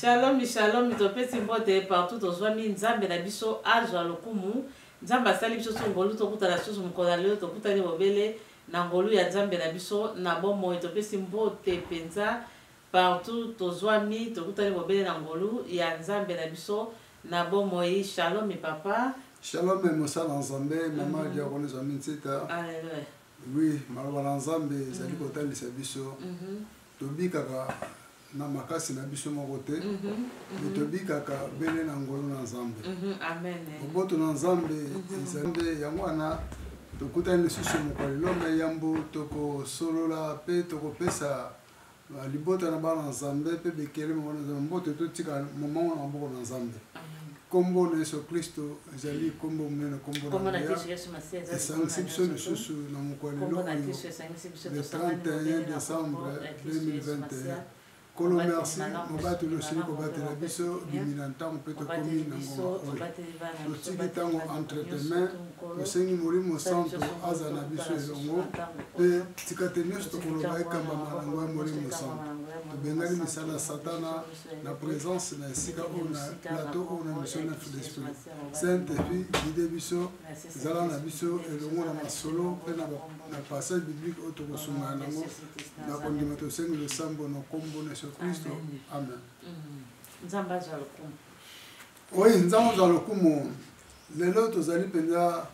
Shalom, shalom, topesi mbote partout tozwami nzambe na biso azwa lokumu. Nzambe asali biso so ngolu tokutana susu mkola leo tokutani bobele na ngolu ya nzambe na biso na bomoi topesi mbote penza partout tozwami tokutani bobele na ngolu ya nzambe na biso na bomoi. Shalom papa. Shalom mosala nzambe mama dia kone zami ntseta. Alléluia. Oui, maloba nzambe zali kotalisa biso. Tobikaka na makasi na biso moko te tobikaka bele na ngolo na nzambe. Amen. Oboto na nzambe nzambe yango wana tokutani lisusu mokolo lombe yambo tokosolola pe tokopesa libota na bana nzambe pe bekele mona nzambe mbote totika moma na maboko na nzambe. Kombo na Yesu Kristo ezali kombo munene kombo na Yesu Masiya esangisibso lisusu na mokolo le 31 décembre 2021. Kolo merci, mobati losili kobatela biso bimina ntango mpe tokomi na ngoma oyo lotiki ntango entre tes mains osengi molimo santo aza na biso elongo mpe tika te nyonso tokoloba ekambama na yango ya molimo santo tobengani misala ya satana na présence na esika oyo na plateau oyo na mission neuf d'esprit sainte fille guide biso ezala na biso elongo na masolo mpe na passage biblique oyo tokosungana nango na kondima tosengi losambo na kombo na Kristo. Amen. Nzambe azwa lokumu. Oui, nzambe azwa lokumu. Lelo tozali penza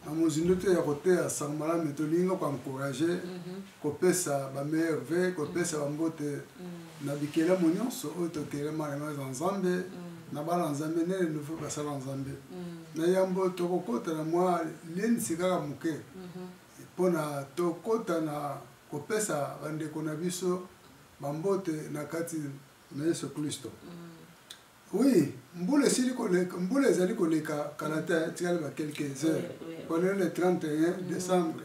na mozindo te ya koteya sango malamu tolinga ko encourager kopesa ba meilleur vœux, kopesa ba mbote na bikela nyonso oyo totelema na nzambe na bala nzambe ne nouveau basala nzambe. Na yambo tokokota na mwa lensi kaka muke. Pona tokota na kopesa bandeko na biso bambote na kati na Yesu Kristo. Oui, mbule ezali koleka kalata tikali ba quelques heures. Pendant le 31 décembre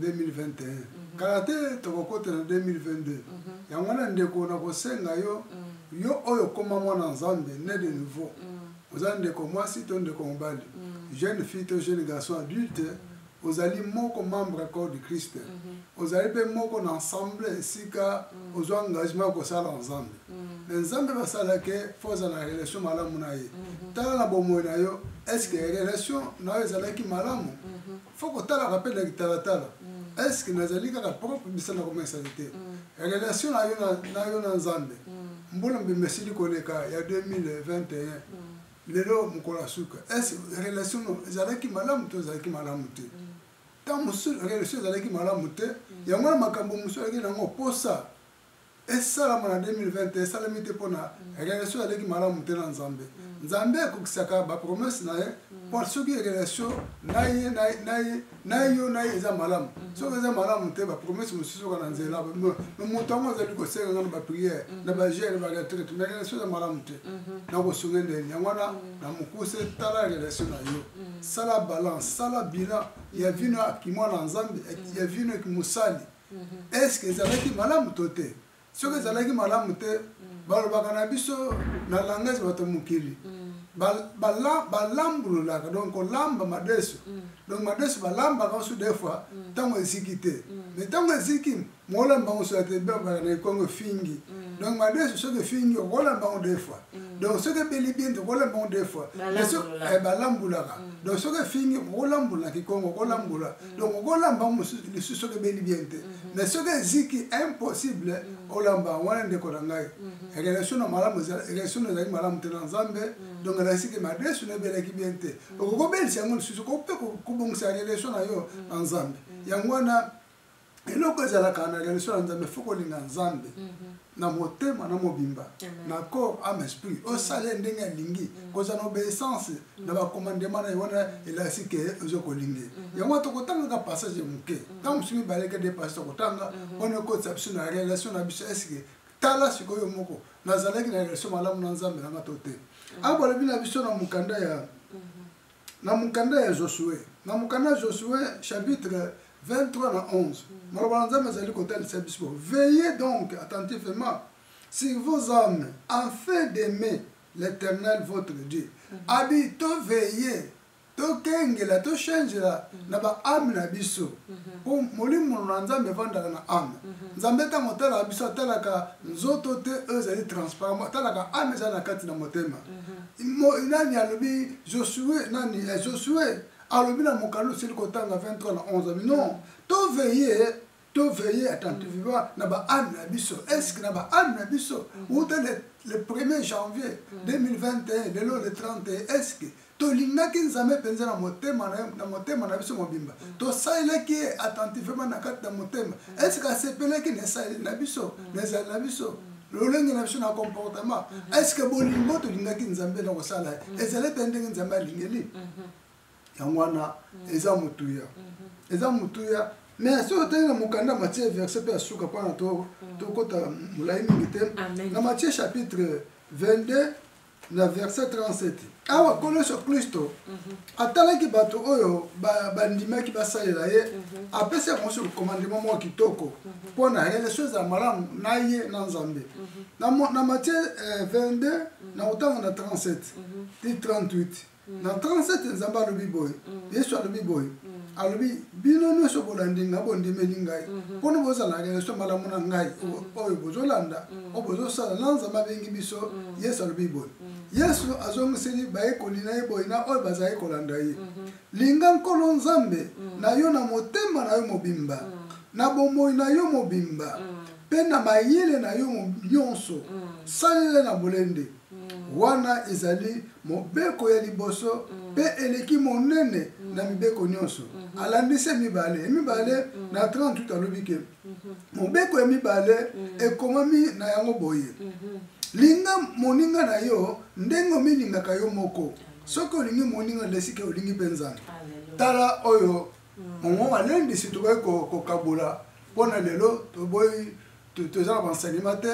2021. Kalate tokokota na 2022. Yango na ndeko na kosenga yo oyo koma mwana nzambe né de nouveau. Oza ndeko mwasi to ndeko mobali. Jeune fille to jeune garçon adulte. Ozali moko membre corps de Christ. Ozali pe moko na ensemble sika ozwa engagement ko sala ensemble. Nzambe basala ke foza na relation malamu na ye. Tala na bomo na yo, est-ce que relation na yo ezalaki malamu? Faut ko tala rappel na kitala. Est-ce que nazali ka propre bisana comme ça était? Relation na yo na Nzambe. Mbona mbimesili koleka ya 2021. Lelo mukola suka. Est-ce relation ezalaki malamu to ezalaki malamu te? Tant musul relation ezalaki malamu te, yango makambo musul ezalaki nango posa. Esala na 2021 salami te pona relation ezalaki malamu te na Nzambe. Nzambe akokisaka ba promesse na ye pour soki relation na ye eza malamu. Soki eza malamu te ba promesse mususu kana nzela ba motango ezali kosenga ngana ba prière na ba jeune ba retraite na relation eza malamu te. Na ko sungende yango na mukuse tala relation na yo. Sala balance, sala bilan ya vino akimwana Nzambe ya vino kimusali. Est-ce que ezalaki malamu tote? Soki ezalaki malamu te balobaka na biso na langage bato mokili balambulolaka donc olamba madeso donc madeso balambaka oso des fois ntango eziki te mais ntango eziki molamba ngo soki te bebaka na ekongo fingi donc madeso soki fingi okolamba ngo des fois donc soki ebeli bien te okolamba ngo des fois balambulaka donc soki fingi okolambula na kikongo okolambula donc okolamba ngo lisusu soki ebeli bien te mais soki eziki impossible olamba wana ndeko na ngai relation na malamu relation ezalaki malamu te na Nzambe donc nasiki madeso nebelaki bien te okokobelisa yango lisusu kope kobongisa relation na yo na Nzambe yango wana eloko ezalaka na relation na Nzambe fo kolinga Nzambe na motema na mobimba na corps âme esprit osala ndenge alingi koza na obéissance na bacommandement na wana elasi ke ozokolinga yango tokotanga passage muke ntango mosusu baleka dépasse tokotanga wana kotsa biso na relation na biso eske tala sikoyo moko nazalaki na relation malamu na Nzambe nanga to te abolobi na biso na mukanda ya Josué na mukanda ya Josué chapitre 23 à 11. Veillez donc attentivement sur vos âmes afin d'aimer l'Éternel votre Dieu. Habitez, veillez tokengela tochangela na baame na biso po molimo na nzambe evandaka na ame nzambe ntango otalaka biso atalaka nzoto te oyo ezali transparent atalaka ame eza na kati na motema nani alobi josue alobi na mokalo osili kotanga 23 na 11 non toveille attentivement na baame na biso estce na baame na biso uta le 1er janvier 2021 lelo le 31 estce tolingaki nzambe mpenza na motema na biso mobimba tosalelaki ye attentivement na kati na motema estce asepelaki na esaleli na biso na ezali na biso lolenge na biso na comportement estce bolingo tolingaki nzambe na kosala ye ezali mpe ndenge nzambe alingeli yango wana eza motuya mais soki otangi na mokanda Matthieu verset mpe ya suka mpona tokota molai mingi te na Matthieu chapitre 22 na verset 37 awa nkolo yesu kristo atalaki bato oyo bandimaki basalela ye apesi yango nyonso commandement moko kitoko mpona relation ezala malamu na ye na nzambe na Matthieu 22 na kotanga na 37 ti 38 na 37 nzambe alobi boye yesu alobi boye alobi bino nyonso bolandi nga bondimeli ngai mpona bozala relation malamu na ngai oyo bozolanda oyo bozosala na nzambe abengi biso yesu alobi boye yesu azongiseli bayekoli na ye boye na oyo bazali kolanda ye linga nkolo nzambe na yo na motema na yo mobimba na bomoi na yo mobimba mpe na mayele na yo nyonso salela na bolende wana ezali mobeko ya liboso mpe eleki monene na mibeko nyonso alandisi mibale na 38 alobi ke mobeko ya mibale ekomami na yango boye linga moninga na yo ndenge omilingaka yo moko soki olingi moninga lesike olingi mpe nzambe tala oyo mongo malendisi tokoki kokabula mpona lelo toboyi toza na baenseignement te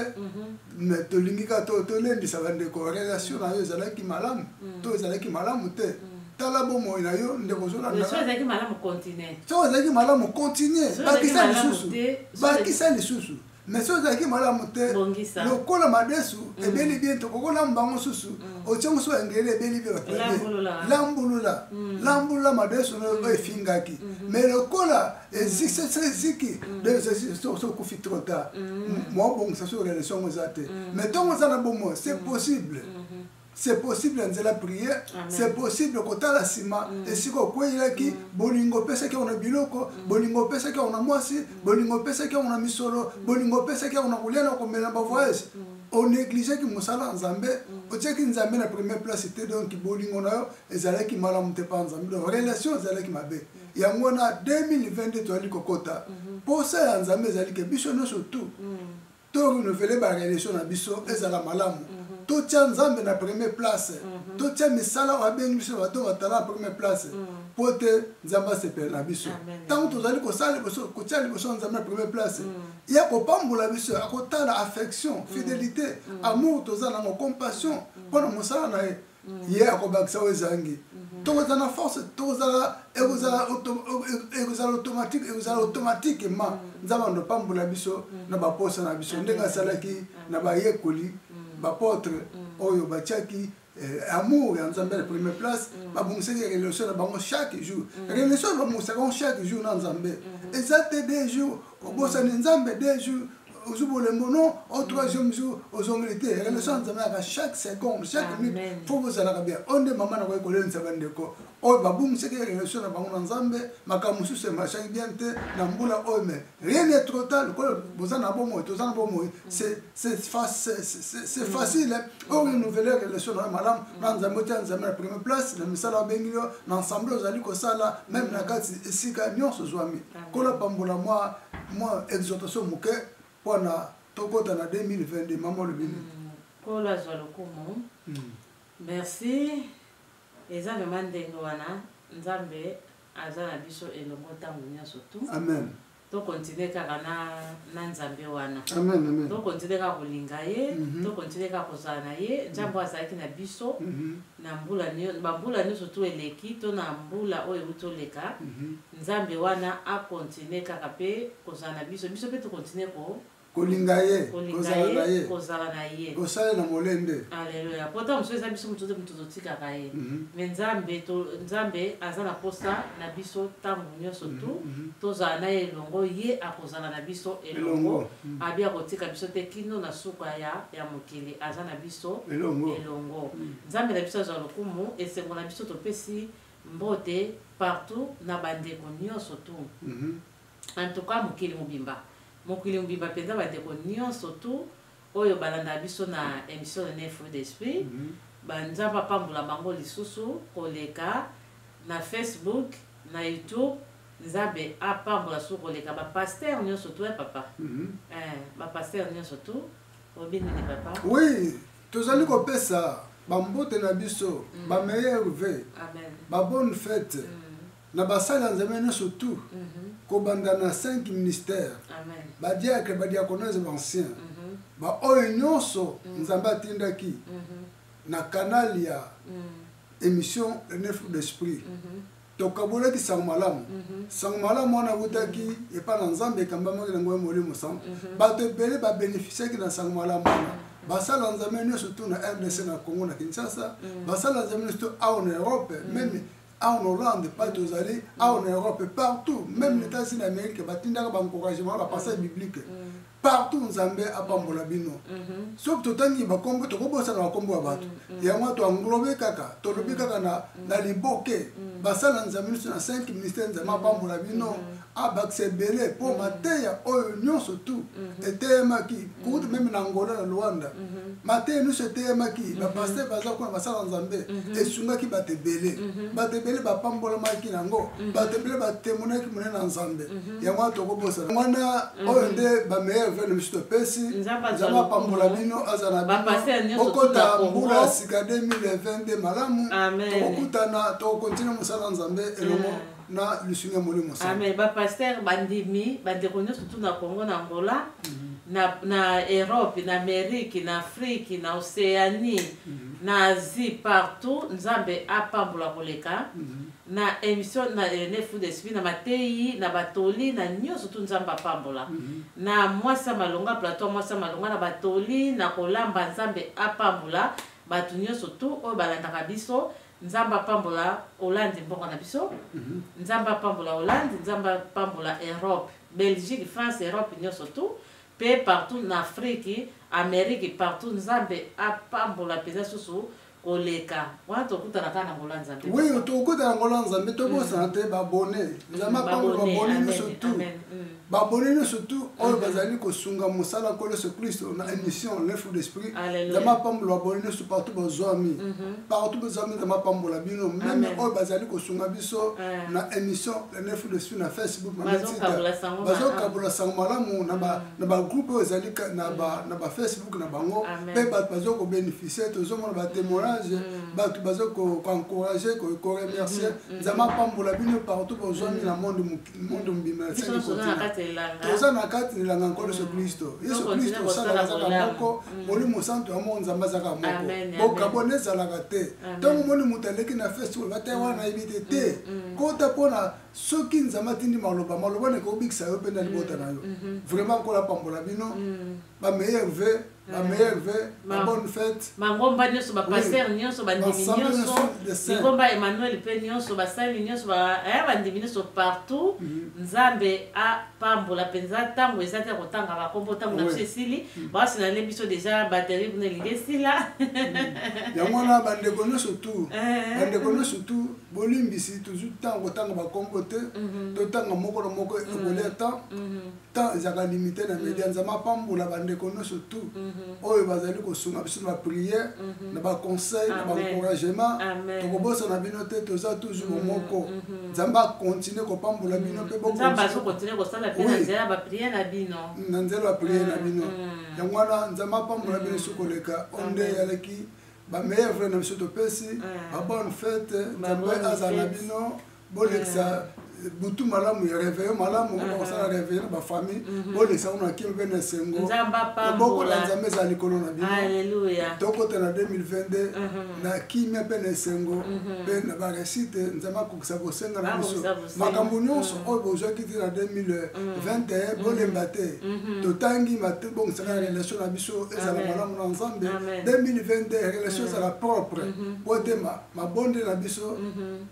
mais tolingi ka tolendisa bandeko relation na yo ezalaki malamu to ezalaki malamu te tala bomoi na yo ndeko ozolanda soki ezalaki malamu continue bakisa lisusu mais soki ezalaki malamu te lokola madesu ebeli bien tokokola mbango susu otie mosu engeli ebeli bien lambulula madesu oyo efingaki mais lokola eziki sokufi trop tard moabongisa so relation ngo eza te mais ntongo oza na bomoi c'est possible nzela prière c'est possible kotala nsima esika okweyelaki bolingo opesaki yango na biloko bolingo opesaki yango na mwasi bolingo opesaki yango na misolo bolingo opesaki yango na kolia na komela bavoyage onégligeki mosala ya nzambe otiaki nzambe na première place te donc bolingo na yo ezalaki malamu te mpa nzambe donc relation ezalaki mabe yango na 2022 toyali kokota posa ya nzambe ezali ke biso nyonso tu torenouveler barelation na biso ezala malamu totia nzambe na première place totia misala oyo abengi biso bato batala na première place po te nzambe asepela na biso ntango tozali kotia liboso nzambe na première place ya kopambola biso akotala affection fidélité amour toza nango compassion mpona mosala na ye ye akobakisa oyo ezangi tokozala na force tokozala ekozala automatiquement nzambe andopambola biso na baposa na biso ndenge asalaki na bayekoli bapotre oyo batiaki amour ya nzambe na première place babongisaki relation na bango chaque jour relation babongisaka bango chaque jour na nzambe eza te 2 jours obosani nzambe 2 jours ozubolembo non au 3e jour ozongeli te relation nzambe yaka chaque seconde chaque minute fo bozalaka bien onde mama na koki kolenisa bandeko oyo babongisaki relation na bango na nzambe makambo mosusu emachaki bien te na mbula oyo mais rien n'est trop tard lokola boza na bomoi toza na bomoi c'est facile orenouveler relation na malamu na nzambe otia nzambe na première place na misala obengi yo na ensemble ozali kosala même na kati esika nyonso ozwami kola pambola mwa exhortation moke mpona tokota na 2022 mama lobini kolo azwa lokumu merci eza vraiment ndenge wana nzambe aza na biso elongo ntango nyonso tu amen tokontinue kaka na nzambe wana amen tokontinue kaka kolinga ye tokontinue kaka kozala na ye nzambe azalaki na biso na bambula nyonso tu eleki to na mbula oyo euti oleka nzambe wana akontinue kaka mpe kozala na biso mpe tokontinue kolinga ye kozala na ye kosala na molende. Alléluia. Pourtant monsieur eza biso mutu tozotikaka ye mais nzambe aza na posa na biso ntango nyonso tu tozala na ye elongo ye akozala na biso elongo abi akotika biso te kino na suka ya mokili aza na biso elongo. Nzambe na biso azwa lokumu esengo na biso topesi mbote partout na bandeko nyonso tu. En tout cas mokili mobimba mpenza bandeko nyonso tu oyo balanda biso na émission de 9 fruits d'esprit banzambe apambola bango lisusu koleka na Facebook na YouTube. Nzambe apambola su koleka bapaster nyonso tu papa bapaster nyonso tu obinini papa. Oui, tozali kopesa bambote na biso bameilleur vœux babonne fête na basala nzambe nyonso tu kobanda na 5 ministères badiacre badiaconese bancien baoyo nyonso nzambe atindaki na canal ya émission le 9 d'esprit tokabolaki sango malamu wana awutaki epa na nzambe ekambamaki na ngoi molimo sango bato ebele babénéficiaki na sango malamu wana basala nzambe nyonso tu na RDC na Congo na Kinshasa basala nzambe nyonso tu awa na Europe même en Hollande, pas aux alliés, en Europe, partout, même les États-Unis d'Amérique, batindaka encouragement la passage biblique. Partout Nzambe a pambola bino. Sauf tout temps qui va combo to kobo sana kombo abatu. Ya mwa to englobe kaka, to lobi kaka na liboke. Basala Nzambe na 5 ministères Nzambe pambola bino. Abakse belé pour mateya oyo nyonso tout. Etema ki, kutu même na Angola na Luanda. Mateya nous etema ki, ba pasteur baza ko basala Nzambe. Esunga ki batebele. Batebele ba pambola maki nango. Batebele ba témoigner ki mona na Nzambe. Ya mwa to kobo sana. Mwana oyo nde ba meilleur venu mistopesi nzamba pambola bino azana bino okota mbula sika 2022 malamu tokutana tokontinue musala nzambe elongo na lusunga molimo sana. Amen. Ba pasteur bandimi bandeko surtout na Congo na Angola na Europe na Amérique na Afrique na Océanie na Asie partout nzambe apambola koleka na émission na 9 fruits d'esprit na matei na batoli na nyonso tu nzamba apambola na mwasa malonga plateau mwasa malonga na batoli na kolamba nzambe apambola batu nyonso tu oyo balandaka biso nzamba apambola Hollande mbongo na biso nzamba apambola Hollande nzamba apambola Europe Belgique France Europe nyonso tu pe partout na Afrique Amérique partout nzambe apambola peza susu koleka wana tokutana kana ngola nzambe. Oui, tokutana ngola nzambe tokosana te babone nzamba pambola babone surtout babone surtout oyo bazali kosunga musala kolo se Kristo na émission 9 fruits d'esprit nzamba pambola babone surtout partout bazwami partout bazwami nzamba pambola bino même oyo bazali kosunga biso na émission 9 fruits d'esprit na Facebook bazokabola sango malamu na ba groupe oyo ezali na ba Facebook na bango pe bato bazoko bénéficier tozomona ba témoignage bato bazoko encourager ko remercier nzamba pambola bino partout bazwami na monde mbima toza na kati nilanga nkolo Yesu Kristo Yesu Kristo osala zaka moko molimo santo ya mo nzamba zaka moko bokabone ezalaka te ntango moni moto aleki na festival bataye wana nayebi te kota mpona soki nzamba atindi maloba nekobikisa yo mpe na libota na yo vraiment nkola pambola bino bameilleur vœux la bonne fête mangomba nyonso bapaster nyonso bandimi nyonso mingomba Emmanuel pe nyonso basali nyonso bandimi nyonso partout nzambe apambola penza ntango eza te kotanga bakombo ntango na biso esili basinale biso deja batterie kuna elingi esila yango wana bandeko nyonso tu bolimbisi toujours ntango kotanga bakombo te totanga moko na moko ekole temps ezaka limité na media nzambe apambola bandeko nyonso tu oyo bazali kosunga biso na prière na ba conseil na ba encouragement tokobosa na bino te toza toujours moko nzamba continue kopambola bino pe boko nzamba so continue kosala pe na nzela ba prière na bino na nzela ba prière na bino yango wana nzamba apambola bino sokoleka onde yaleki ba meilleur frère na biso topesi ba bonne fête nzamba azala bino bolekisa butu malamu ya réveillon malamu on ça réveillon ba famille bon les ça on a qui ben sengo beaucoup la nzambe za likolo na bino alléluia toko na 2022 na qui me ben sengo ben ba récite nzama ko sa bosenga na biso makambo nyonso o bozo kiti na 2021 bon le mbate to tangi mate bon ça la relation na biso ezala malamu na nzambe 2022 relation ça la propre potema ma bonde na biso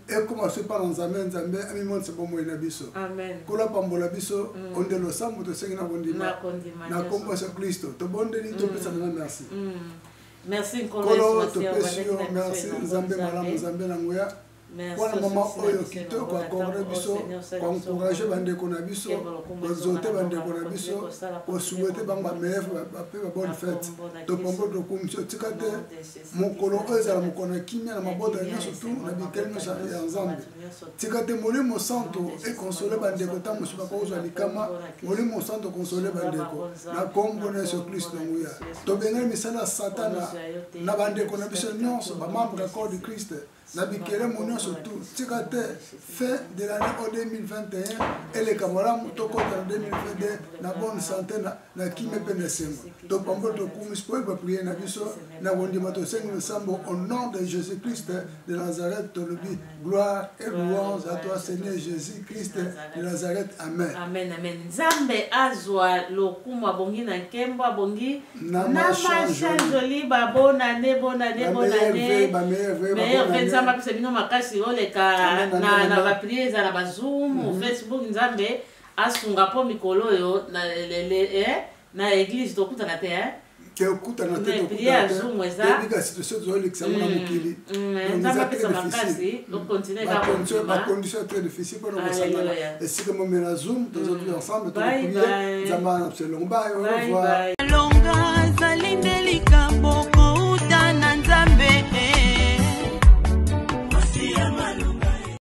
et comment se parle nzambe nzambe ami mon amen. Kola pambola biso ondelo sambo to sengi na kondima na kombo sa Kristo to bonde ni to pesa na merci. Merci Kolo to pesio merci nzambe malamu nzambe na ngoya. Wana mama oyo kitoko akorde biso ko encourager bande ko na biso ko zote bande ko na biso ko souhaiter banga meilleur ba bonne fête to pombo to kumsio tikate mokolo ezala mokona kimia na maboda nyonso tu na bikelno sa ya nzambe tikate molimo santo e consoler bande ko tamu suba ko zo likama molimo santo consoler bande ko na kombo na Yesu Kristo nguya to benga misala satana na bande ko na biso nyonso ba membre corps de Christ na bikele monyo surtout tikate fin de l'année 2021 et les camarades toko en 2022 na bonne santé na kime penesengo to pambo to kumis po ba prier na biso na wondima to sengo sambo au nom de Jésus Christ de Nazareth to lobi gloire et louange à toi Seigneur Jésus Christ de Nazareth amen amen amen nzambe azwa lokumu abongi na nkembo abongi na joli ba bonne année meilleur c'est bino makasi oleka na ba prier za na ba Zoom Facebook nzambe asunga po mikolo yo na église to kutana te ke okutana te to prier Zoom eza bika situation zo lekisa mona mokili nzambe pesa makasi to continuer ka condition très difficile pour nous sala et si comme on est Zoom tous ensemble to prier nzamba absolument bye au revoir